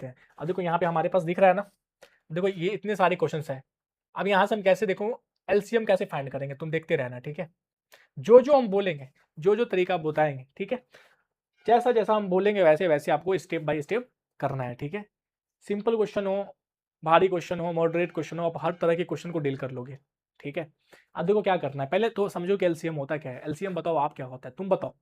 लेते हैं। अब देखो यहाँ पे हमारे पास दिख रहा है ना, देखो ये इतने सारे क्वेश्चंस हैं। अब यहाँ से हम कैसे देखो एलसीएम कैसे फाइंड करेंगे, तुम देखते रहना, ठीक है। जो जो हम बोलेंगे, जो जो तरीका आप बताएंगे, ठीक है, जैसा जैसा हम बोलेंगे वैसे वैसे आपको स्टेप बाय स्टेप करना है, ठीक है। सिंपल क्वेश्चन हो, भारी क्वेश्चन हो, मॉडरेट क्वेश्चन हो, आप हर तरह के क्वेश्चन को डील कर लोगे, ठीक है। अब देखो क्या करना है, पहले तो समझो कि एलसीएम होता क्या है। एलसीएम बताओ आप क्या होता है, तुम बताओ,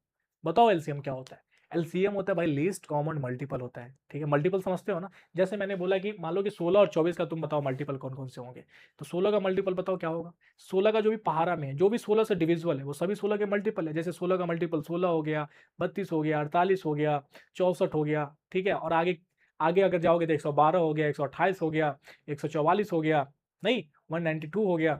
बताओ एलसीएम क्या होता है। एलसीएम होता है भाई लीस्ट कॉमन मल्टीपल होता है, ठीक है। मल्टीपल समझते हो ना, जैसे मैंने बोला कि मान लो कि 16 और 24 का तुम बताओ मल्टीपल कौन कौन से होंगे, तो 16 का मल्टीपल बताओ क्या होगा। 16 का जो भी पहाड़ा में है, जो भी 16 से डिविजिबल है वो सभी 16 के मल्टीपल है। जैसे 16 का मल्टीपल 16 हो गया, 32 हो गया, 48 हो गया, 64 हो गया, ठीक है। और आगे आगे अगर जाओगे तो 112 हो गया, 128 हो गया, 144 हो गया, नहीं 192 हो गया।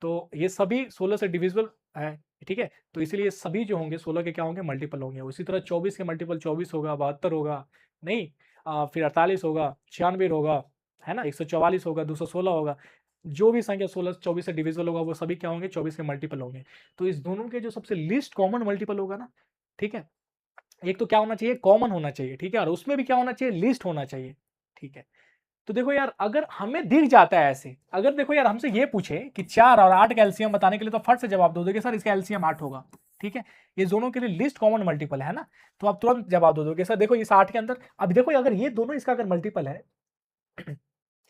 तो ये सभी 16 से डिविजिबल है, ठीक है। तो इसीलिए सभी जो होंगे 16 के क्या होंगे, मल्टीपल होंगे। उसी तरह 24 के मल्टीपल 24 होगा, 72 होगा, नहीं फिर 48 होगा, 96 होगा, है ना, 144 होगा, 216 होगा। जो भी संख्या 16 24 से डिविजिबल होगा वो सभी क्या होंगे, 24 के मल्टीपल होंगे। तो इस दोनों के जो सबसे लीस्ट कॉमन मल्टीपल होगा ना, ठीक है, एक तो क्या होना चाहिए, कॉमन होना चाहिए, ठीक है, और उसमें भी क्या होना चाहिए, लीस्ट होना चाहिए, ठीक है। तो देखो यार, अगर हमें दिख जाता है ऐसे, अगर देखो यार हमसे ये पूछे कि 4 और 8 का एलसीएम बताने के लिए, तो फट से जवाब दो दोगे सर इसका एलसीएम 8 होगा, ठीक है। ये दोनों के लिए लिस्ट कॉमन मल्टीपल है ना, तो आप तुरंत जवाब दो दोगे सर देखो इस 8 के अंदर। अब देखो अगर ये दोनों इसका अगर मल्टीपल है,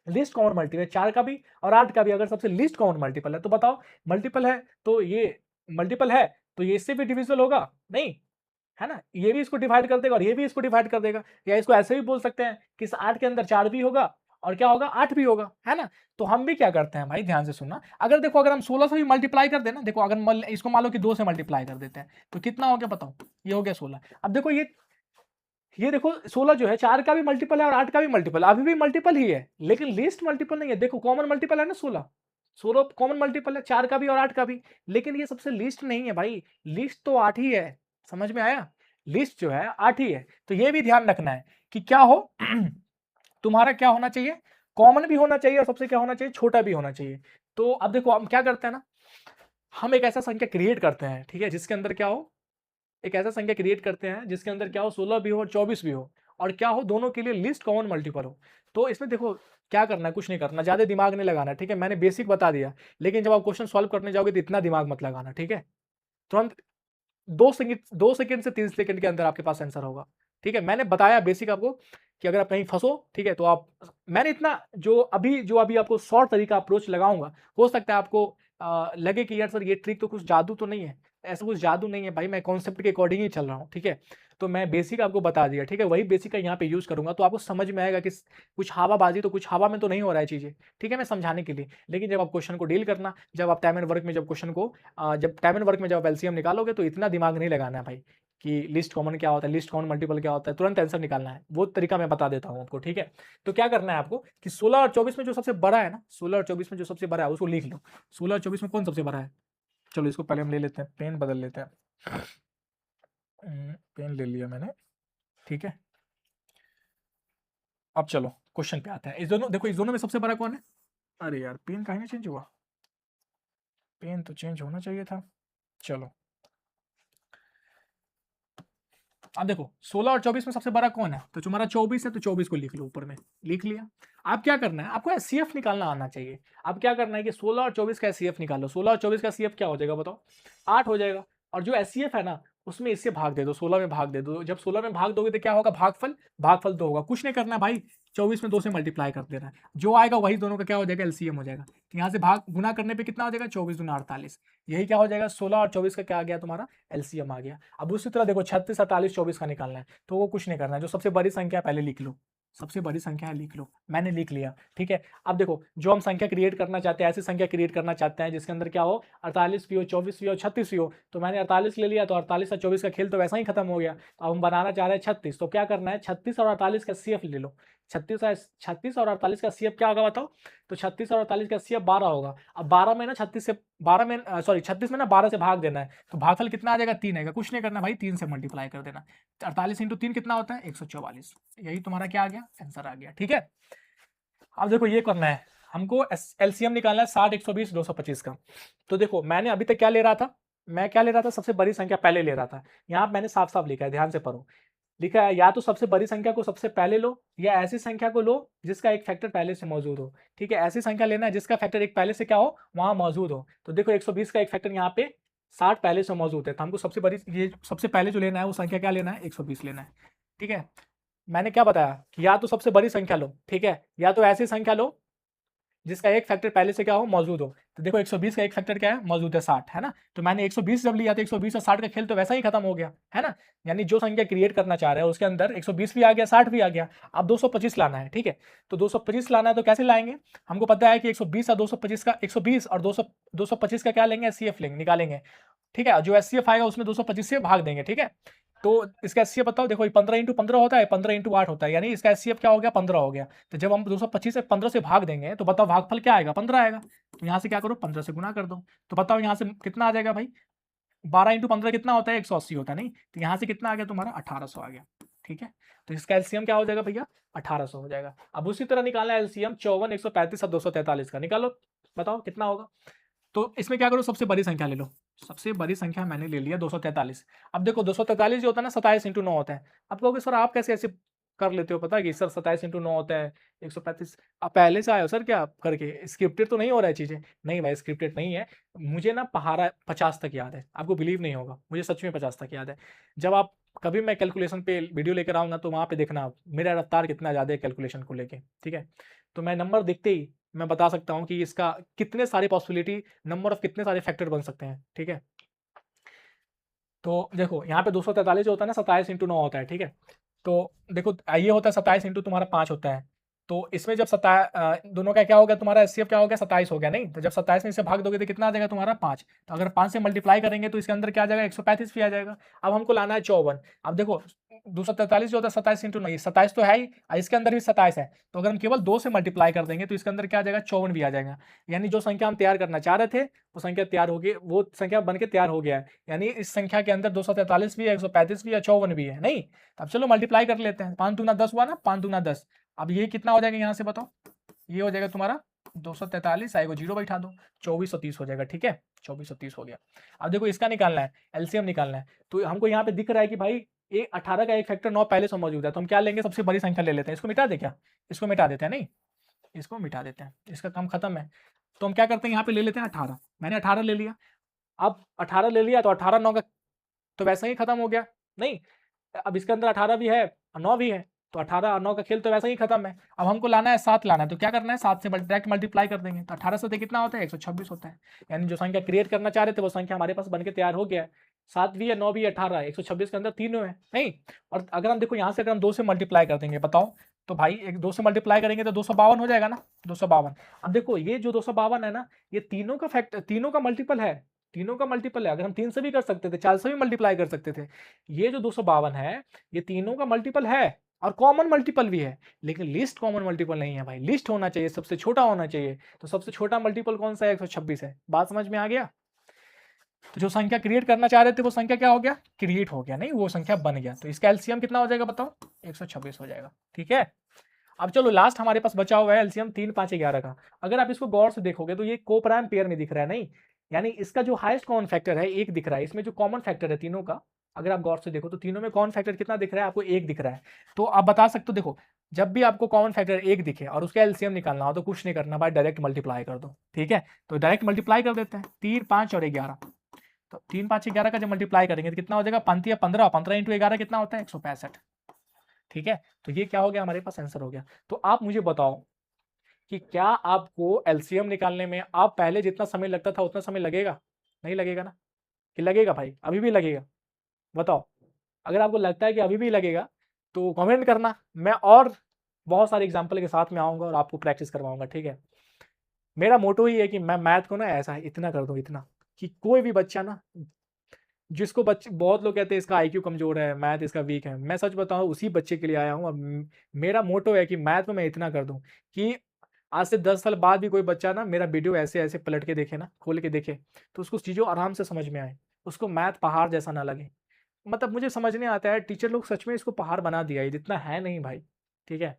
लिस्ट कॉमन मल्टीपल 4 का भी और 8 का भी अगर सबसे लिस्ट कॉमन मल्टीपल है, तो बताओ मल्टीपल है तो ये मल्टीपल है तो ये इससे भी डिविजिबल होगा, नहीं, है ना। ये भी इसको डिवाइड कर देगा और ये भी इसको डिवाइड कर देगा। या इसको ऐसे भी बोल सकते हैं कि इस 8 के अंदर 4 भी होगा और क्या होगा, 8 भी होगा, है ना। तो हम भी क्या करते हैं भाई, ध्यान से सुनना, अगर देखो अगर हम 16 से भी मल्टीप्लाई कर देना, देखो अगर इसको मान लो कि 2 से मल्टीप्लाई कर देते हैं तो कितना हो गया बताओ, ये हो गया 16। अब देखो ये देखो 16 जो है 4 का भी मल्टीपल है और 8 का भी मल्टीपल, अभी भी मल्टीपल ही है, लेकिन लिस्ट मल्टीपल नहीं है। देखो कॉमन मल्टीपल है ना 16, 16 कॉमन मल्टीपल है 4 का भी और 8 का भी, लेकिन ये सबसे लिस्ट नहीं है भाई, लिस्ट तो 8 ही है। समझ में आया, लिस्ट जो है 8 ही है। तो ये भी ध्यान रखना है कि क्या हो तुम्हारा क्या होना चाहिए, कॉमन भी होना चाहिए और सबसे क्या होना चाहिए, छोटा भी होना चाहिए। तो अब देखो हम क्या करते हैं ना, हम एक ऐसा संख्या क्रिएट करते हैं, ठीक है, जिसके अंदर क्या हो, एक ऐसा संख्या क्रिएट करते हैं जिसके अंदर क्या हो 16 भी हो और 24 भी हो, और क्या हो दोनों के लिए लिस्ट कॉमन मल्टीपल हो। तो इसमें देखो क्या करना है, कुछ नहीं करना, ज्यादा दिमाग नहीं लगाना, ठीक है। मैंने बेसिक बता दिया, लेकिन जब आप क्वेश्चन सॉल्व करने जाओगे तो इतना दिमाग मत लगाना, ठीक है। तुरंत 2 सेकंड से 3 सेकंड के अंदर आपके पास आंसर होगा, ठीक है। मैंने बताया बेसिक आपको कि अगर आप कहीं फंसो, ठीक है, तो आप, मैंने इतना जो अभी आपको शॉर्ट तरीका अप्रोच लगाऊंगा, हो सकता है आपको लगे कि यार सर ये ट्रिक तो कुछ जादू तो नहीं है। ऐसा कुछ जादू नहीं है भाई, मैं कॉन्सेप्ट के अकॉर्डिंग ही चल रहा हूँ, ठीक है। तो मैं बेसिक आपको बता दिया, ठीक है, वही बेसिक का यहाँ पे यूज करूंगा तो आपको समझ में आएगा कि कुछ हवाबाजी, तो कुछ हवा में तो नहीं हो रहा है चीजें, ठीक है, मैं समझाने के लिए। लेकिन जब आप क्वेश्चन को डील करना, जब आप टाइम एंड वर्क में जब क्वेश्चन को जब टाइम एंड वर्क में जब आप एलसीएम निकालोगे तो इतना दिमाग नहीं लगाना है भाई कि लिस्ट कॉमन क्या होता है, लिस्ट कॉमन मल्टीपल क्या होता है, तुरंत आंसर निकालना है। वो तरीका मैं बता देता हूँ आपको, ठीक है। तो क्या करना है आपको कि 16 और 24 में जो सबसे बड़ा है ना, 16 और 24 में जो सबसे बड़ा है उसको लिख लो। 16 और 24 में कौन सबसे बड़ा है, चलो इसको पहले हम ले लेते हैं, पेन बदल लेते हैं। पेन ले लिया मैंने, ठीक है। अब चलो क्वेश्चन पे आते हैं। इस दोनों देखो, इस दोनों में सबसे बड़ा कौन है, अरे यार पेन काहे नहीं चेंज हुआ, पेन तो चेंज होना चाहिए था। चलो अब देखो 16 और 24 में सबसे बड़ा कौन है, तो तुम्हारा 24 है, तो 24 को लिख लो, ऊपर में लिख लिया। अब क्या करना है, आपको एचसीएफ निकालना आना चाहिए। अब क्या करना है कि 16 और 24 का एचसीएफ निकालो। 16 और 24 का एचसीएफ क्या हो जाएगा बताओ, 8 हो जाएगा। और जो एचसीएफ है ना उसमें इससे भाग दे दो, 16 में भाग दे दो। जब 16 में भाग दोगे तो क्या होगा, भागफल, भागफल 2 होगा। कुछ नहीं करना है भाई, 24 में 2 से मल्टीप्लाई कर देना है, जो आएगा वही दोनों का क्या हो जाएगा, एलसीएम हो जाएगा। तो यहाँ से भाग गुना करने पे कितना हो जाएगा, 24 दूना 48, यही क्या हो जाएगा 16 और 24 का क्या आ गया तुम्हारा, एलसीएम आ गया। अब उसी तरह देखो 36 48 24 का निकालना है, तो वो कुछ नहीं करना है, जो सबसे बड़ी संख्या पहले लिख लो, सबसे बड़ी संख्या है लिख लो, मैंने लिख लिया, ठीक है। अब देखो जो हम संख्या क्रिएट करना चाहते हैं, ऐसी संख्या क्रिएट करना चाहते हैं जिसके अंदर क्या हो, 48 भी हो, 24 भी हो, 36 भी हो। तो मैंने 48 ले लिया, तो 48 और 24 का खेल तो वैसा ही खत्म हो गया। अब हम बनाना चाह रहे हैं 36, तो क्या करना है, 36 और 48 का सीएफ ले लो। 36 और 48 का सीएफ क्या होगा बताओ, तो 36 और 48 का सीएफ 12 होगा। अब 12 में ना 36 से 12 में सॉरी 36 में ना 12 से भाग देना है, तो भागफल कितना आ जाएगा, 3 आएगा। कुछ नहीं करना भाई, 3 से मल्टीप्लाई कर देना। 48 इंटू 3 कितना होता है, 144। यही तुम्हारा क्या आ गया, आंसर आ गया, ठीक है। अब देखो ये करना है हमको, एलसीएम निकालना है 60 120 225 का। तो देखो मैंने अभी तक क्या ले रहा था, मैं क्या ले रहा था, सबसे बड़ी संख्या पहले ले रहा था। यहाँ मैंने साफ साफ लिखा है, ध्यान से पढ़ो। लिखा है या तो सबसे बड़ी संख्या को सबसे पहले लो या ऐसी संख्या को लो जिसका एक फैक्टर पहले से मौजूद हो। ठीक है, ऐसी संख्या लेना है जिसका फैक्टर एक पहले से क्या हो, वहां मौजूद हो। तो देखो 120 का एक फैक्टर यहाँ पे 60 पहले से मौजूद है, तो हमको सबसे बड़ी, ये सबसे पहले जो लेना है वो संख्या क्या लेना है, 120 लेना है। ठीक है, मैंने क्या बताया कि या तो सबसे बड़ी संख्या लो, ठीक है, या तो ऐसी संख्या लो जिसका एक फैक्टर पहले से क्या हो, मौजूद हो। तो देखो 120 का एक फैक्टर क्या है, मौजूद है 60, है ना। तो मैंने 120 जब लिया तो 120 और 60 का खेल तो वैसा ही खत्म हो गया, है ना। यानी जो संख्या क्रिएट करना चाह रहे हैं उसके अंदर 120 भी आ गया, 60 भी आ गया, अब 225 लाना है। ठीक है, तो 225 लाना है तो कैसे लाएंगे, हमको पता है कि 120 और 225 का, 120 और 225 का क्या लेंगे, एचसीएफ लेंगे, निकालेंगे। ठीक है, जो एचसीएफ आएगा उसमें 225 से भाग देंगे। ठीक है, तो इसका एचसीएफ बताओ, देखो 15 इंटू 15 होता है, 15 इंटू 8 होता है, यानी इसका एचसीएफ क्या हो गया, 15 हो गया। तो जब हम 225 से 15 से भाग देंगे तो बताओ भागफल क्या आएगा, 15 आएगा। तो यहाँ से क्या करो, 15 से गुना कर दो। तो बताओ यहाँ से कितना आ जाएगा भाई, 12 इंटू 15 कितना होता है, 180 होता है, नहीं। तो यहाँ से कितना आ गया तुम्हारा, 1800 आ गया। ठीक है, तो इसका एलसीएम क्या हो जाएगा भैया, 1800 हो जाएगा। अब उसी तरह निकालना है एलसीएम 54, 135 और 243 का, निकालो, बताओ कितना होगा। तो इसमें क्या करो, सबसे बड़ी संख्या ले लो। सबसे बड़ी संख्या मैंने ले लिया 243। अब देखो 243 जो होता है ना, 27 इंटू 9 होता है। आप कहोगे सर आप कैसे ऐसे कर लेते हो, पता है कि सर 27 इंटू 9 होता है 135। आप पहले से आए हो सर क्या करके, स्क्रिप्टेड तो नहीं हो रहा है चीजें। नहीं भाई, स्क्रिप्टेड नहीं है। मुझे ना पहाड़ा 50 तक याद है, आपको बिलीव नहीं होगा, मुझे सच में 50 तक याद है। जब आप कभी मैं कैलकुलेशन पे वीडियो लेकर आऊंगा तो वहां पे देखना आप मेरा रफ्तार कितना ज्यादा है कैलकुलेशन को लेके। ठीक है, तो मैं नंबर देखते ही मैं बता सकता हूँ कि इसका कितने सारे पॉसिबिलिटी, नंबर ऑफ कितने सारे फैक्टर बन सकते हैं। ठीक है, तो देखो यहाँ पे 243 जो होता है ना, 27 इंटू 9 होता है। ठीक है, तो देखो ये होता है 27 इंटू तुम्हारा 5 होता है। तो इसमें जब दोनों का क्या हो गया, तुम्हारा एचसीएफ क्या हो गया, 27 हो गया, नहीं। तो जब 27 में इसे भाग दोगे तो कितना आ जाएगा तुम्हारा, 5। तो अगर 5 से मल्टीप्लाई करेंगे तो इसके अंदर क्या आ जाएगा, 135 भी आ जाएगा। अब हमको लाना है 54। अब देखो 243 जो होता है 27 इंटू 9, 27 तो है ही, और इसके अंदर भी 27 है। तो अगर हम केवल 2 से मल्टीप्लाई कर देंगे तो इसके अंदर क्या आ जाएगा, 54 भी आ जाएगा। यानी जो संख्या हम तैयार करना चाह रहे थे वो संख्या तैयार हो गई, वो संख्या बन के तैयार हो गया है। यानी इस संख्या के अंदर 243 भी है, 135 भी है, 54 भी है, नहीं। अब चलो मल्टीप्लाई कर लेते हैं, 5 दूना 10 हुआ ना, 5 दूना 10। अब ये कितना हो जाएगा यहाँ से बताओ, ये हो जाएगा तुम्हारा 243, आएगा जीरो बैठा दो, 2430 हो जाएगा। ठीक है, 2430 हो गया। अब देखो इसका निकालना है, एलसीएम निकालना है। तो हमको यहाँ पे दिख रहा है कि भाई ये 18 का एक फैक्टर 9 पहले से मौजूद है, तो हम क्या लेंगे, सबसे बड़ी संख्या ले लेते हैं। इसको मिटा दे क्या, इसको मिटा देते हैं, नहीं इसको मिटा देते हैं, इसका काम खत्म है। तो हम क्या करते हैं, यहाँ पे ले लेते हैं 18। मैंने 18 ले लिया। अब 18 ले लिया तो 18 9 का तो वैसे ही खत्म हो गया, नहीं। अब इसके अंदर 18 भी है और 9 भी है, तो 18 और 9 का खेल तो वैसे ही खत्म है। अब हमको लाना है 7 लाना है, तो क्या करना है, 7 से डायरेक्ट मल्टीप्लाई कर देंगे। तो 18 से कितना होता है, 126 होता है। यानी जो संख्या क्रिएट करना चाह रहे थे वो संख्या हमारे पास बनके तैयार हो गया है। 7 भी है, 9 भी है, 18 126 के अंदर तीनों है, नहीं। और अगर हम देखो यहाँ से अगर हम 2 से मल्टीप्लाई कर देंगे, बताओ तो भाई एक 2 से मल्टीप्लाई करेंगे तो 252 हो जाएगा ना, 252। अब देखो ये जो 252 है ना, ये तीनों का फैक्टर, तीनों का मल्टीपल है, तीनों का मल्टीपल है। अगर हम 3 से भी कर सकते थे, 4 से भी मल्टीप्लाई कर सकते थे। ये जो 252 है ये तीनों का मल्टीपल है और कॉमन मल्टीपल भी है, लेकिन लिस्ट कॉमन मल्टीपल नहीं है भाई। लिस्ट होना चाहिए, सबसे छोटा होना चाहिए। तो सबसे छोटा मल्टीपल कौन सा है, 126 है। बात समझ में आ गया। तो जो संख्या क्रिएट करना चाह रहे थे वो संख्या क्या हो गया, क्रिएट हो गया, नहीं वो संख्या बन गया। तो इसका एलसीएम कितना हो जाएगा बताओ, 126 हो जाएगा। ठीक है, अब चलो लास्ट हमारे पास बचा हुआ है एलसीएम 3 5 11 का। अगर आप इसको गौर से देखोगे तो ये कोप्राइम पेयर में दिख रहा है, नहीं। यानी इसका जो हाईएस्ट कॉमन फैक्टर है एक दिख रहा है, इसमें जो कॉमन फैक्टर है तीनों का, अगर आप गौर से देखो तो तीनों में कॉमन फैक्टर कितना दिख रहा है आपको, एक दिख रहा है। तो आप बता सकते हो, देखो जब भी आपको कॉमन फैक्टर एक दिखे और उसका एलसीएम निकालना हो तो कुछ नहीं करना भाई, डायरेक्ट मल्टीप्लाई कर दो। ठीक है, तो डायरेक्ट मल्टीप्लाई कर देते हैं, 3 5 और 11। तो 3 5 11 का जब मल्टीप्लाई करेंगे तो कितना हो जाएगा, 5 15, 15 इंटू 11 कितना होता है, 165। ठीक है, तो ये क्या हो गया, हमारे पास आंसर हो गया। तो आप मुझे बताओ कि क्या आपको एलसीएम निकालने में आप पहले जितना समय लगता था उतना समय लगेगा, नहीं लगेगा ना, कि लगेगा भाई, अभी भी लगेगा, बताओ। अगर आपको लगता है कि अभी भी लगेगा तो कमेंट करना, मैं और बहुत सारे एग्जाम्पल के साथ में आऊंगा और आपको प्रैक्टिस करवाऊंगा। ठीक है, मेरा मोटो ही है कि मैं मैथ को ना ऐसा है इतना कर दूं, इतना कि कोई भी बच्चा ना, जिसको बच्चे बहुत लोग कहते हैं इसका आईक्यू कमजोर है, मैथ इसका वीक है, मैं सच बताऊं उसी बच्चे के लिए आया हूं। और मेरा मोटो है कि मैथ को मैं इतना कर दूं कि आज से 10 साल बाद भी कोई बच्चा ना मेरा वीडियो ऐसे ऐसे पलट के देखे ना, खोल के देखे, तो उसको चीज़ों आराम से समझ में आए, उसको मैथ पहाड़ जैसा ना लगे। मतलब मुझे समझ नहीं आता है टीचर लोग सच में इसको पहाड़ बना दिया है, जितना है नहीं भाई। ठीक है,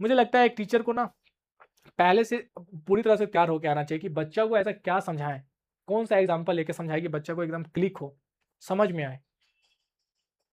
मुझे लगता है एक टीचर को ना पहले से पूरी तरह से तैयार होकर आना चाहिए कि बच्चा को ऐसा क्या समझाएं, कौन सा एग्जाम्पल लेके समझाए कि बच्चा को एकदम क्लिक हो, समझ में आए।